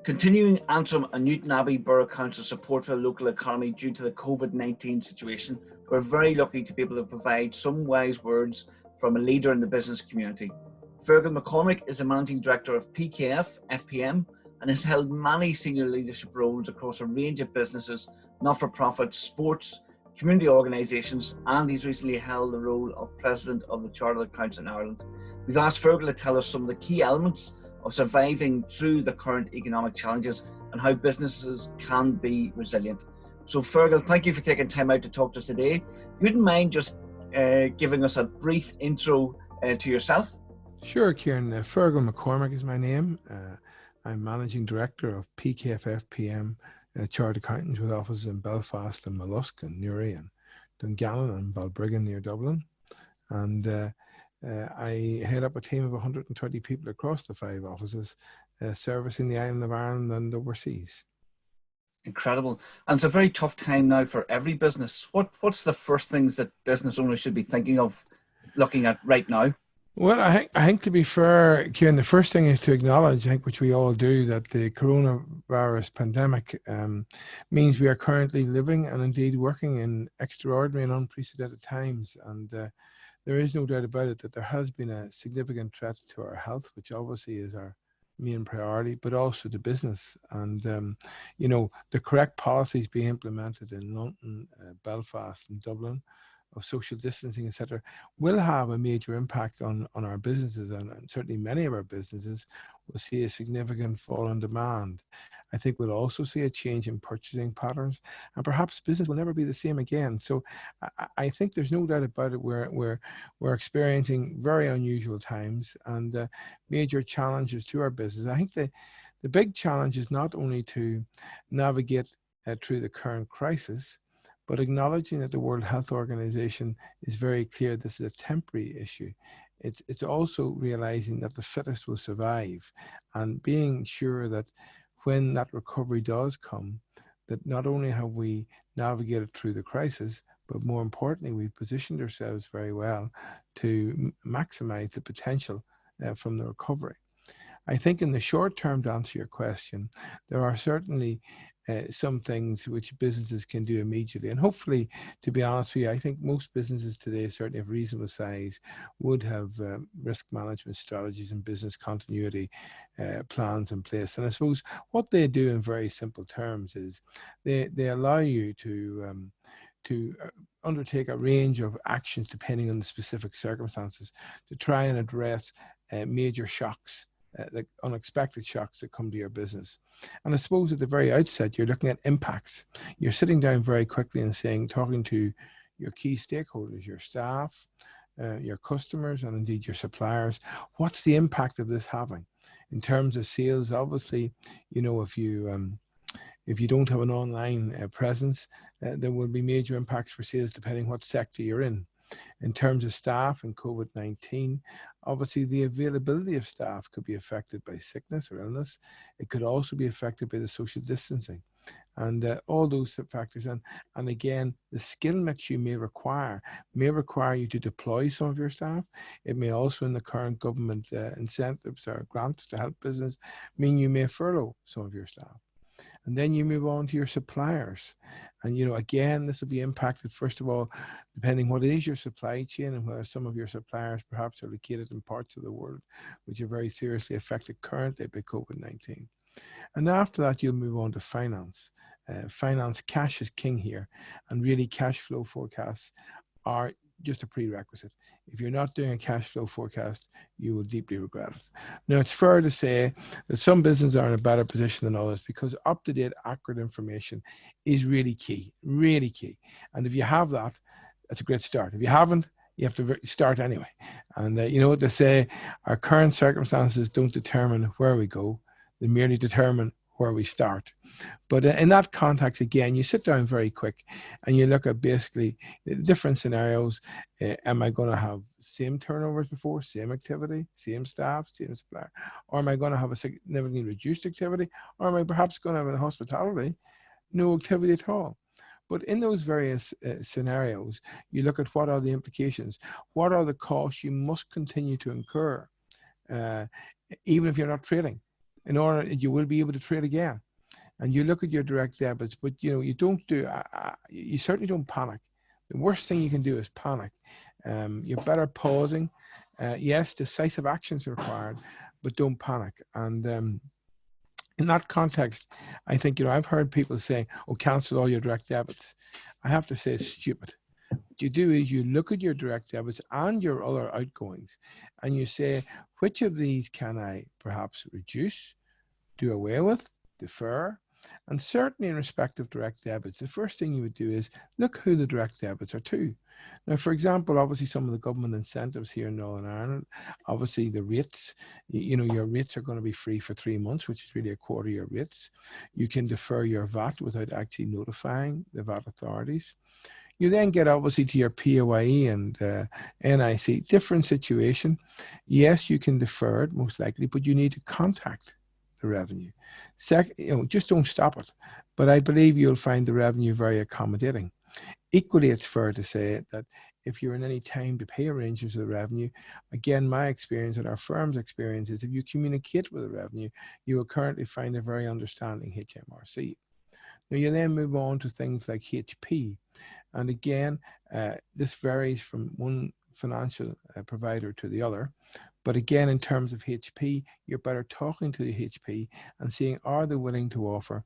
Continuing Antrim and Newtownabbey Borough Council support for the local economy due to the COVID-19 situation, we're very lucky to be able to provide some wise words from a leader in the business community. Feargal McCormack is the Managing Director of PKF-FPM and has held many senior leadership roles across a range of businesses, not-for-profit, sports, community organisations, and he's recently held the role of President of the Chartered Accountants in Ireland. We've asked Feargal to tell us some of the key elements of surviving through the current economic challenges and how businesses can be resilient. So Feargal, thank you for taking time out to talk to us today. You wouldn't mind just giving us a brief intro to yourself? Sure, Kieran. Feargal McCormack is my name. I'm Managing Director of PKF-FPM Chartered Accountants with offices in Belfast and Mollusk and Newry and Dungannon and Balbriggan near Dublin. And I head up a team of 120 people across the 5 offices, servicing the island of Ireland and overseas. Incredible. And it's a very tough time now for every business. What's the first things that business owners should be thinking of, looking at right now? Well, I think to be fair, Kieran, the first thing is to acknowledge, I think, which we all do, that the coronavirus pandemic means we are currently living and indeed working in extraordinary and unprecedented times. And there is no doubt about it that there has been a significant threat to our health, which obviously is our main priority, but also to business. And, you know, the correct policies being implemented in London, Belfast and Dublin of social distancing, etc., will have a major impact on our businesses, and certainly many of our businesses will see a significant fall in demand. I think we'll also see a change in purchasing patterns, and perhaps business will never be the same again. So I think there's no doubt about it. We're experiencing very unusual times and major challenges to our business. I think the big challenge is not only to navigate through the current crisis, but acknowledging that the World Health Organization is very clear this is a temporary issue. It's also realizing that the fittest will survive, and being sure that when that recovery does come, that not only have we navigated through the crisis, but more importantly, we've positioned ourselves very well to maximize the potential from the recovery. I think in the short term, to answer your question, there are certainly some things which businesses can do immediately. And hopefully, to be honest with you, I think most businesses today, certainly of reasonable size, would have risk management strategies and business continuity plans in place. And I suppose what they do in very simple terms is they allow you to undertake a range of actions depending on the specific circumstances to try and address major shocks, the unexpected shocks that come to your business. And I suppose at the very outset, you're looking at impacts. You're sitting down very quickly and talking to your key stakeholders, your staff, your customers, and indeed your suppliers. What's the impact of this having? In terms of sales, obviously, you know, if you don't have an online presence, there will be major impacts for sales depending what sector you're in. In terms of staff and COVID-19, obviously the availability of staff could be affected by sickness or illness. It could also be affected by the social distancing and all those factors. And again, the skill mix you may require you to deploy some of your staff. It may also, in the current government incentives or grants to help business, mean you may furlough some of your staff. And then you move on to your suppliers. And, you know, again, this will be impacted, first of all, depending what is your supply chain and whether some of your suppliers perhaps are located in parts of the world which are very seriously affected currently by COVID-19. And after that, you'll move on to finance. Finance, cash is king here. And really, cash flow forecasts are just a prerequisite. If you're not doing a cash flow forecast, you will deeply regret it. Now, it's fair to say that some businesses are in a better position than others because up-to-date, accurate information is really key, really key. And if you have that, that's a great start. If you haven't, you have to start anyway. And you know what they say, our current circumstances don't determine where we go, they merely determine where we start. But in that context, again, you sit down very quick and you look at basically different scenarios. Am I going to have same turnovers before, same activity, same staff, same supplier? Or am I going to have a significantly reduced activity? Or am I perhaps going to have in hospitality no activity at all? But in those various scenarios, you look at what are the implications. What are the costs you must continue to incur, even if you're not trading? in order you will be able to trade again. And you look at your direct debits, but you don't do, you certainly don't panic. The worst thing you can do is panic. You're better pausing. Yes, decisive actions are required, but don't panic. And in that context, I think, I've heard people say, oh, cancel all your direct debits. I have to say it's stupid. What you do is you look at your direct debits and your other outgoings, and you say, which of these can I perhaps reduce, do away with, defer? And certainly in respect of direct debits, the first thing you would do is look who the direct debits are to. Now, for example, obviously some of the government incentives here in Northern Ireland, obviously the rates, your rates are going to be free for 3 months, which is really a quarter of your rates. You can defer your VAT without actually notifying the VAT authorities. You then get obviously to your PAYE and NIC, different situation. Yes, you can defer it most likely, but you need to contact the revenue. Just don't stop it. But I believe you'll find the revenue very accommodating. Equally, it's fair to say that if you're in any time to pay arrangements of the revenue, again, my experience and our firm's experience is if you communicate with the revenue, you will currently find a very understanding HMRC. Now you then move on to things like HP. And again, this varies from one financial provider to the other. But again, in terms of HP, you're better talking to the HP and seeing, are they willing to offer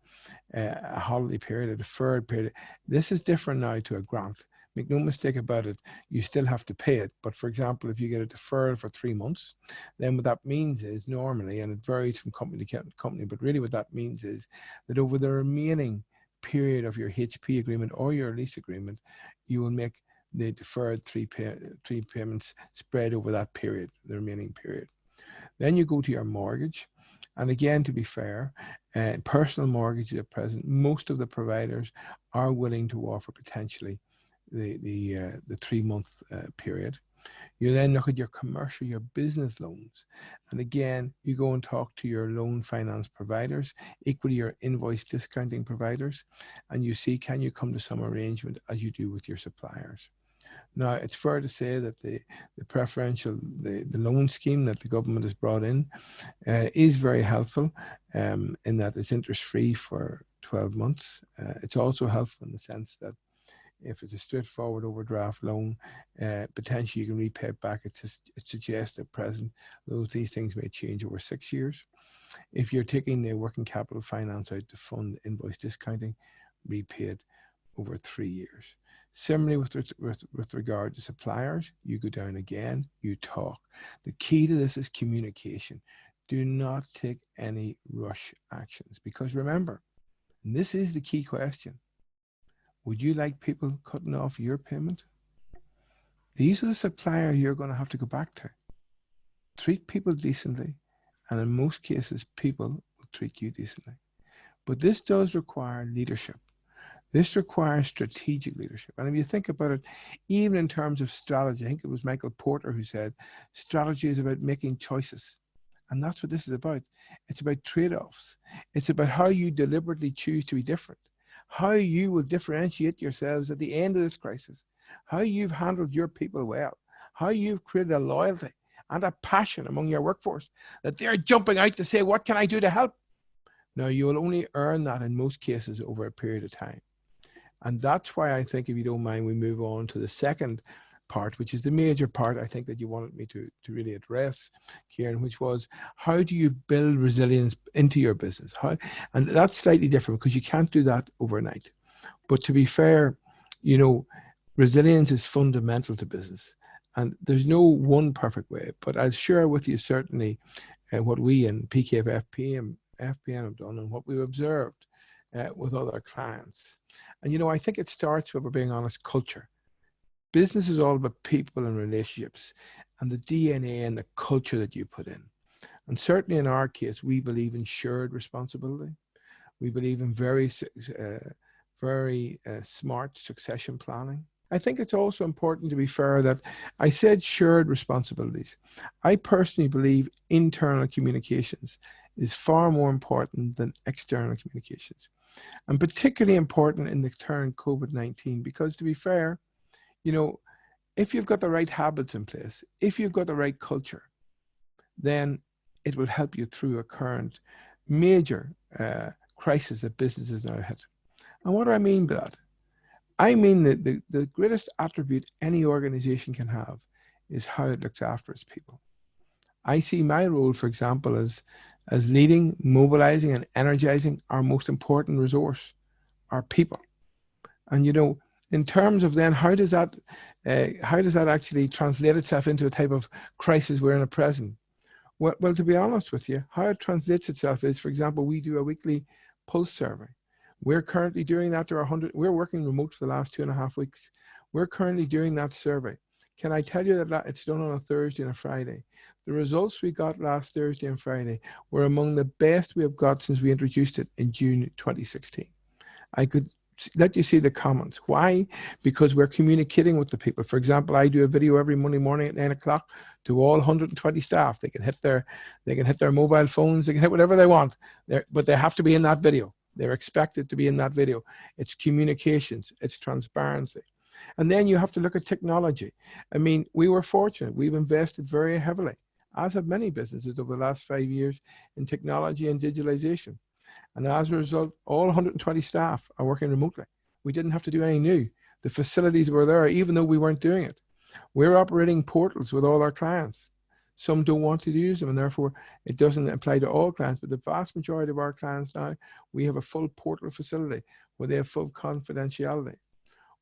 a holiday period, a deferred period? This is different now to a grant. Make no mistake about it, you still have to pay it. But for example, if you get a deferral for 3 months, then what that means is normally, and it varies from company to company, but really what that means is that over the remaining period of your HP agreement or your lease agreement, you will make the deferred three payments spread over that period, the remaining period. Then you go to your mortgage. And again, to be fair, personal mortgages at present, most of the providers are willing to offer potentially the 3 month period. You then look at your commercial, your business loans. And again, you go and talk to your loan finance providers, equally your invoice discounting providers, and you see, can you come to some arrangement as you do with your suppliers? Now, it's fair to say that the preferential, the loan scheme that the government has brought in is very helpful in that it's interest-free for 12 months. It's also helpful in the sense that if it's a straightforward overdraft loan, potentially you can repay it back. It suggests at present, though these things may change over 6 years. If you're taking the working capital finance out to fund invoice discounting, repay it over 3 years. Similarly, with regard to suppliers, you go down again, you talk. The key to this is communication. Do not take any rush actions, because remember, and this is the key question, would you like people cutting off your payment? These are the suppliers you're going to have to go back to. Treat people decently, and in most cases, people will treat you decently. But this does require leadership. This requires strategic leadership. And if you think about it, even in terms of strategy, I think it was Michael Porter who said, strategy is about making choices. And that's what this is about. It's about trade-offs. It's about how you deliberately choose to be different, how you will differentiate yourselves at the end of this crisis, how you've handled your people well, how you've created a loyalty and a passion among your workforce, that they're jumping out to say, what can I do to help? Now, you will only earn that in most cases over a period of time. And that's why I think, if you don't mind, we move on to the second part, which is the major part I think that you wanted me to really address, Kieran, which was, how do you build resilience into your business? And that's slightly different because you can't do that overnight. But to be fair, resilience is fundamental to business. And there's no one perfect way, but I'll share with you certainly what we in PKF-FPM have done and what we've observed with other clients. And, I think it starts with, we're being honest, culture. Business is all about people and relationships and the DNA and the culture that you put in. And certainly in our case, we believe in shared responsibility. We believe in very smart succession planning. I think it's also important, to be fair, that I said shared responsibilities. I personally believe internal communications is far more important than external communications. And particularly important in the current COVID-19, because to be fair, if you've got the right habits in place, if you've got the right culture, then it will help you through a current major crisis that businesses now hit. And what do I mean by that? I mean that the greatest attribute any organization can have is how it looks after its people. I see my role, for example, as leading, mobilizing, and energizing our most important resource, our people. And in terms of then how does that actually translate itself into a type of crisis we're in at present? Well, to be honest with you, how it translates itself is, for example, we do a weekly pulse survey. We're currently doing that to our 100. We're working remote for the last 2.5 weeks. We're currently doing that survey. Can I tell you that it's done on a Thursday and a Friday? The results we got last Thursday and Friday were among the best we have got since we introduced it in June 2016. I could let you see the comments. Why? Because we're communicating with the people. For example, I do a video every Monday morning at 9 o'clock to all 120 staff. They can hit their mobile phones. They can hit whatever they want. But they have to be in that video. They're expected to be in that video. It's communications. It's transparency. And then you have to look at technology. I mean, we were fortunate. We've invested very heavily, as have many businesses over the last 5 years, in technology and digitalization. And as a result, all 120 staff are working remotely. We didn't have to do anything new. The facilities were there, even though we weren't doing it. We're operating portals with all our clients. Some don't want to use them, and therefore it doesn't apply to all clients. But the vast majority of our clients now, we have a full portal facility where they have full confidentiality.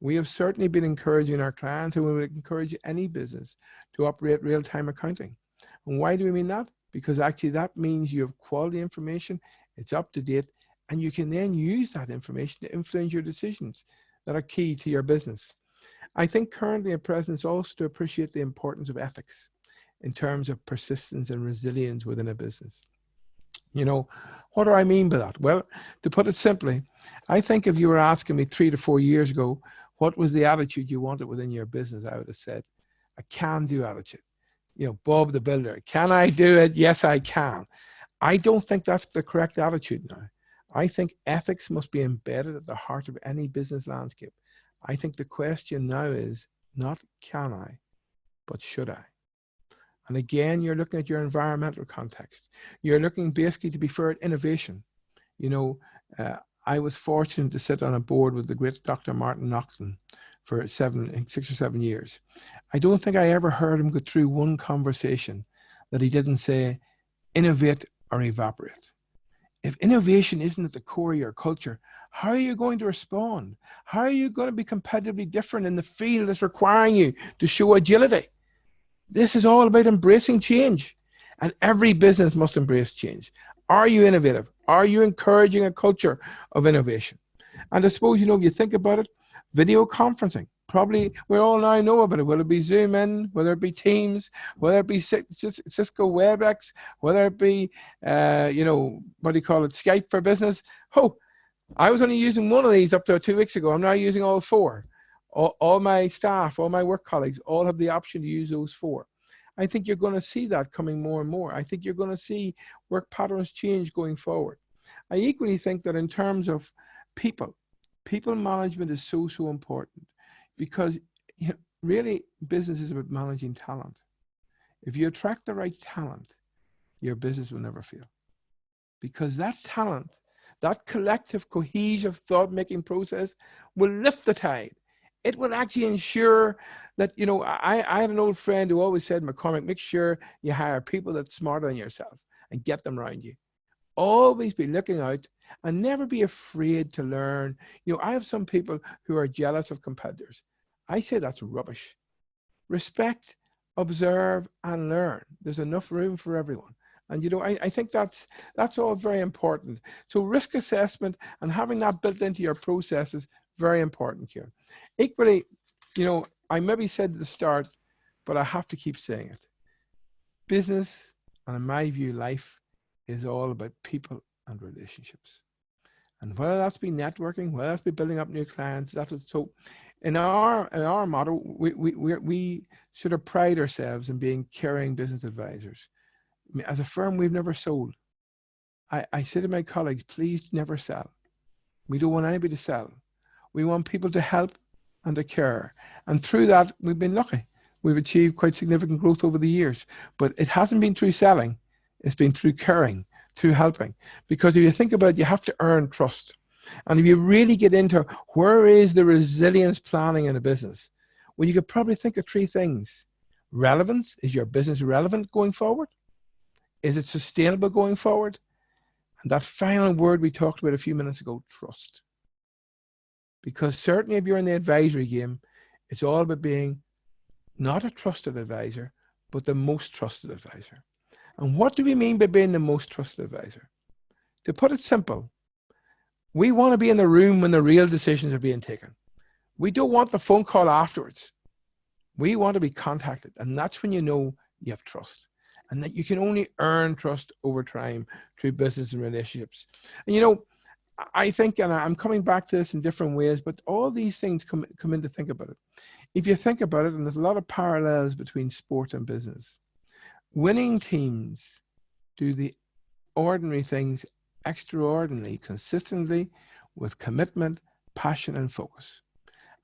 We have certainly been encouraging our clients, and we would encourage any business to operate real-time accounting. And why do we mean that? Because actually that means you have quality information, it's up to date, and you can then use that information to influence your decisions that are key to your business. I think currently at present it's also to appreciate the importance of ethics in terms of persistence and resilience within a business. What do I mean by that? Well, to put it simply, I think if you were asking me 3 to 4 years ago, what was the attitude you wanted within your business, I would have said, a can-do attitude. Bob the Builder, can I do it? Yes, I can. I don't think that's the correct attitude now. I think ethics must be embedded at the heart of any business landscape. I think the question now is not can I, but should I? And again, you're looking at your environmental context. You're looking basically, to be fair, at innovation. I was fortunate to sit on a board with the great Dr. Martin Noxon for 6 or 7 years. I don't think I ever heard him go through one conversation that he didn't say, innovate or evaporate. If innovation isn't at the core of your culture, how are you going to respond? How are you going to be competitively different in the field that's requiring you to show agility? This is all about embracing change, and every business must embrace change. Are you innovative? Are you encouraging a culture of innovation? And I suppose, if you think about it, video conferencing, probably we all now know about it. Will it be Zoom in, whether it be Teams, whether it be Cisco WebEx, whether it be, Skype for Business? I was only using one of these up to 2 weeks ago. I'm now using all 4. All my staff, all my work colleagues, all have the option to use those 4. I think you're going to see that coming more and more. I think you're going to see work patterns change going forward. I equally think that in terms of people management is so important, because really business is about managing talent. If you attract the right talent, your business will never fail, because that talent, that collective cohesive thought-making process will lift the tide. It will actually ensure that, I had an old friend who always said, McCormack, make sure you hire people that's smarter than yourself and get them around you. Always be looking out and never be afraid to learn. I have some people who are jealous of competitors. I say that's rubbish. Respect, observe, and learn. There's enough room for everyone. And, I think that's all very important. So risk assessment and having that built into your processes, very important here. Equally, I maybe said at the start, but I have to keep saying it. Business, and in my view, life, is all about people and relationships. And whether that's be networking, whether that's be building up new clients, that's what. So in our model, we sort of pride ourselves in being caring business advisors. I mean, as a firm, we've never sold. I say to my colleagues, please never sell. We don't want anybody to sell. We want people to help and to care. And through that, we've been lucky. We've achieved quite significant growth over the years. But it hasn't been through selling. It's been through caring, through helping. Because if you think about it, you have to earn trust. And if you really get into where is the resilience planning in a business, well, you could probably think of three things. Relevance. Is your business relevant going forward? Is it sustainable going forward? And that final word we talked about a few minutes ago, trust. Because certainly if you're in the advisory game, it's all about being not a trusted advisor, but the most trusted advisor. And what do we mean by being the most trusted advisor? To put it simple, we want to be in the room when the real decisions are being taken. We don't want the phone call afterwards. We want to be contacted. And that's when you know you have trust. And that you can only earn trust over time through business and relationships. And you know, I think, and I'm coming back to this in different ways, but all these things come in to think about it. If you think about it, and there's a lot of parallels between sport and business, winning teams do the ordinary things extraordinarily, consistently, with commitment, passion, and focus.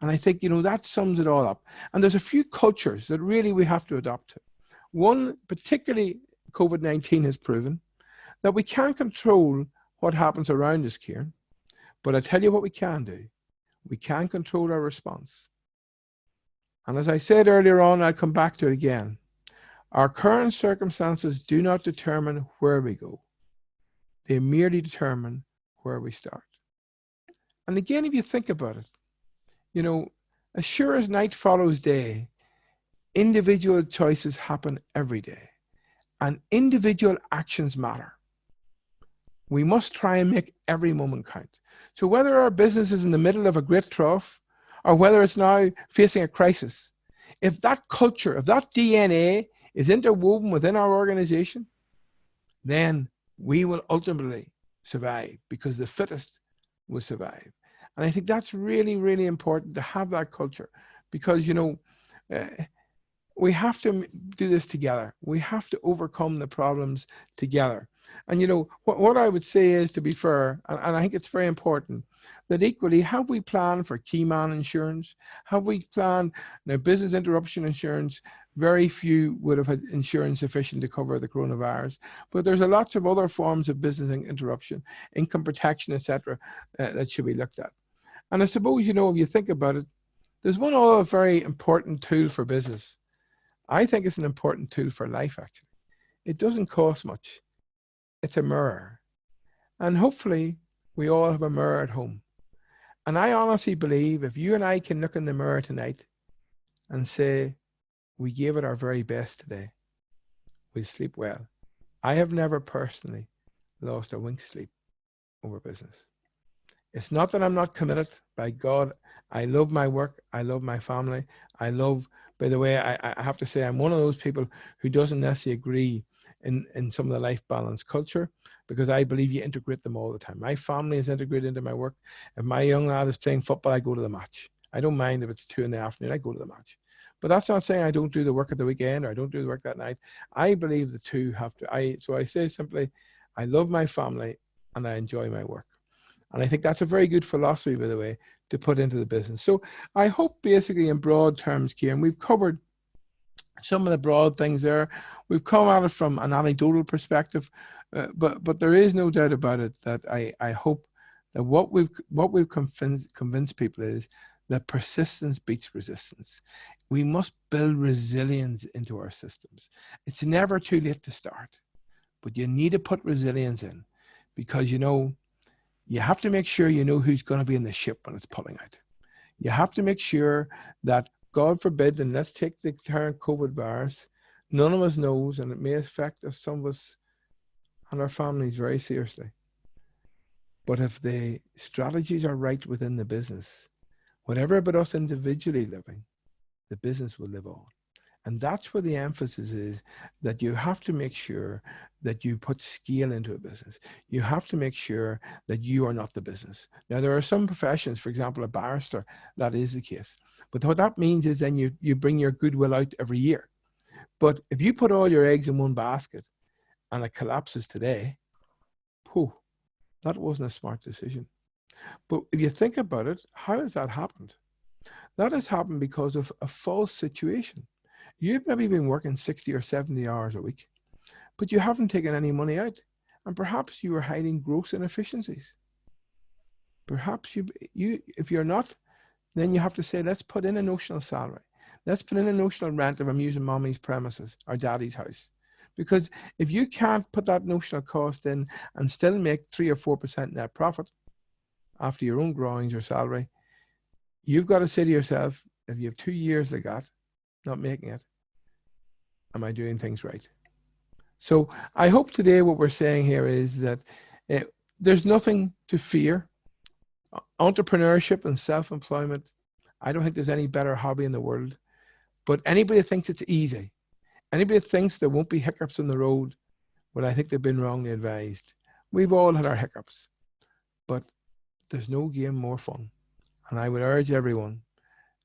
And I think, you know, that sums it all up. And there's a few cultures that really we have to adopt to. One, particularly COVID-19 has proven that we can't control what happens around us, Kieran. But I tell you what we can do. We can control our response. And as I said earlier on, I'll come back to it again. Our current circumstances do not determine where we go. They merely determine where we start. And again, if you think about it, you know, as sure as night follows day, individual choices happen every day, and individual actions matter. We must try and make every moment count. So whether our business is in the middle of a great trough, or whether it's now facing a crisis, if that culture, if that DNA is interwoven within our organization, then we will ultimately survive, because the fittest will survive. And I think that's really, really important to have that culture, because, you know, we have to do this together. We have to overcome the problems together. And, you know, what I would say is, to be fair, and I think it's very important, that equally, have we planned for key man insurance? Have we planned, now business interruption insurance, very few would have had insurance sufficient to cover the coronavirus, but there's lots of other forms of business interruption, income protection, etc., that should be looked at. And I suppose, you know, if you think about it, there's one other very important tool for business. I think it's an important tool for life, actually. It doesn't cost much. It's a mirror. And hopefully we all have a mirror at home. And I honestly believe if you and I can look in the mirror tonight and say, we gave it our very best today, we'll sleep well. I have never personally lost a wink's sleep over business. It's not that I'm not committed. By God, I love my work. I love my family. I love, by the way, I have to say, I'm one of those people who doesn't necessarily agree in some of the life balance culture, because I believe you integrate them all the time. My family is integrated into my work. If my young lad is playing football, I go to the match. I don't mind if it's 2 in the afternoon, I go to the match. But that's not saying I don't do the work at the weekend, or I don't do the work that night. I believe the two have to, so I say simply, I love my family and I enjoy my work. And I think that's a very good philosophy, by the way, to put into the business. So I hope basically in broad terms, Kieran, we've covered some of the broad things there. We've come at it from an anecdotal perspective, but there is no doubt about it that I hope that what we've convinced people is that persistence beats resistance. We must build resilience into our systems. It's never too late to start, but you need to put resilience in, because, you know, you have to make sure you know who's going to be in the ship when it's pulling out. You have to make sure that, God forbid, and let's take the current COVID virus, none of us knows, and it may affect us, some of us and our families very seriously. But if the strategies are right within the business, whatever about us individually living, the business will live on. And that's where the emphasis is, that you have to make sure that you put scale into a business. You have to make sure that you are not the business. Now, there are some professions, for example, a barrister, that is the case. But what that means is then you bring your goodwill out every year. But if you put all your eggs in one basket and it collapses today, that wasn't a smart decision. But if you think about it, how has that happened? That has happened because of a false situation. You've maybe been working 60 or 70 hours a week, but you haven't taken any money out. And perhaps you are hiding gross inefficiencies. Perhaps if you're not, then you have to say, let's put in a notional salary. Let's put in a notional rent if I'm using mommy's premises or daddy's house. Because if you can't put that notional cost in and still make 3 or 4% net profit after your own drawings or salary, you've got to say to yourself, if you have 2 years like that, not making it, am I doing things right? So I hope today what we're saying here is that there's nothing to fear. Entrepreneurship and self-employment, I don't think there's any better hobby in the world. But anybody that thinks it's easy, anybody that thinks there won't be hiccups on the road, well, I think they've been wrongly advised. We've all had our hiccups, but there's no game more fun. And I would urge everyone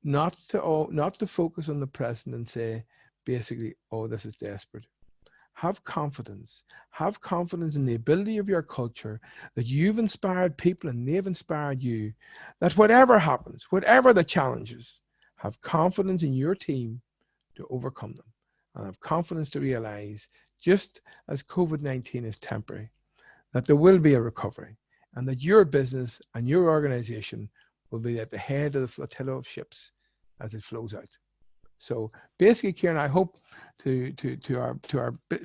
not to focus on the present and say, basically, oh, this is desperate. Have confidence. Have confidence in the ability of your culture, that you've inspired people and they've inspired you, that whatever happens, whatever the challenges, have confidence in your team to overcome them. And have confidence to realize, just as COVID-19 is temporary, that there will be a recovery and that your business and your organization will be at the head of the flotilla of ships as it flows out. So basically, Kieran, I hope to our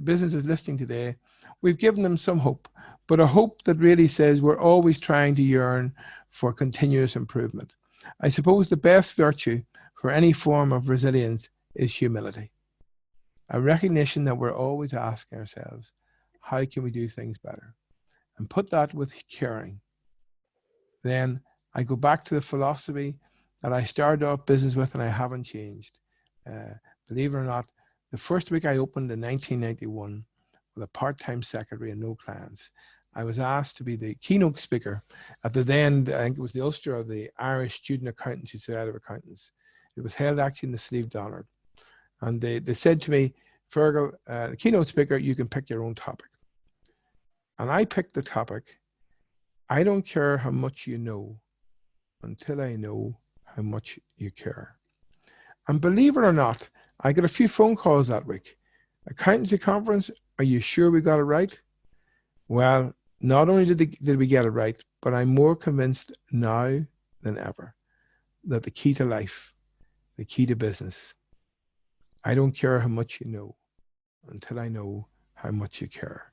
businesses listening today, we've given them some hope, but a hope that really says we're always trying to yearn for continuous improvement. I suppose the best virtue for any form of resilience is humility. A recognition that we're always asking ourselves, how can we do things better? And put that with caring. Then I go back to the philosophy that I started off business with and I haven't changed. Believe it or not, the first week I opened in 1991 with a part-time secretary and no clients, I was asked to be the keynote speaker at the then, I think it was the Ulster of the Irish Student Accountancy Society of Accountants. It was held actually in the Slieve Donard. And they said to me, Feargal, the keynote speaker, you can pick your own topic. And I picked the topic, I don't care how much you know until I know how much you care. And believe it or not, I got a few phone calls that week. Accountancy conference, are you sure we got it right? Well, not only did we get it right, but I'm more convinced now than ever that the key to life, the key to business, I don't care how much you know until I know how much you care.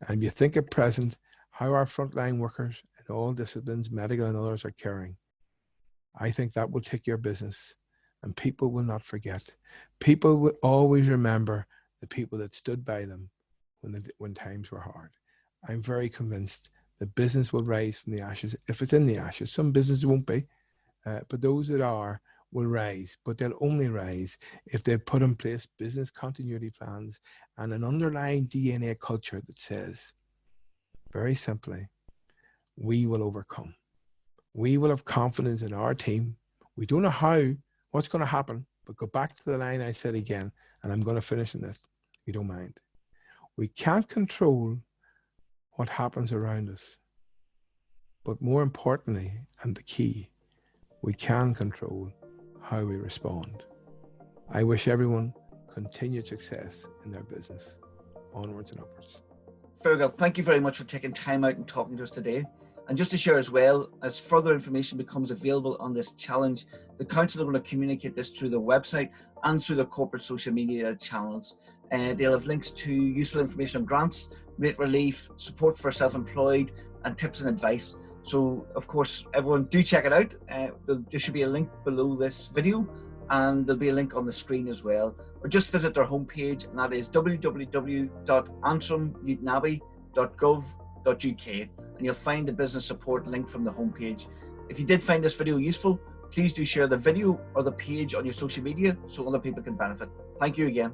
And you think at present how our frontline workers in all disciplines, medical and others, are caring. I think that will take your business, and people will not forget. People will always remember the people that stood by them when times were hard. I'm very convinced that business will rise from the ashes, if it's in the ashes. Some businesses won't be, but those that are will rise, but they'll only rise if they put in place business continuity plans and an underlying DNA culture that says, very simply, we will overcome. We will have confidence in our team. We don't know how, what's going to happen, but go back to the line I said again, and I'm going to finish in this, if you don't mind. We can't control what happens around us, but more importantly, and the key, we can control how we respond. I wish everyone continued success in their business. Onwards and upwards. Feargal, thank you very much for taking time out and talking to us today. And just to share as well, as further information becomes available on this challenge, the council are going to communicate this through their website and through their corporate social media channels. They'll have links to useful information on grants, rate relief, support for self-employed, and tips and advice. So, of course, everyone do check it out. There should be a link below this video, and there'll be a link on the screen as well. Or just visit their homepage, and that is www.antrim.newtownabbey.gov.uk, and you'll find the business support link from the homepage. If you did find this video useful, please do share the video or the page on your social media so other people can benefit. Thank you again.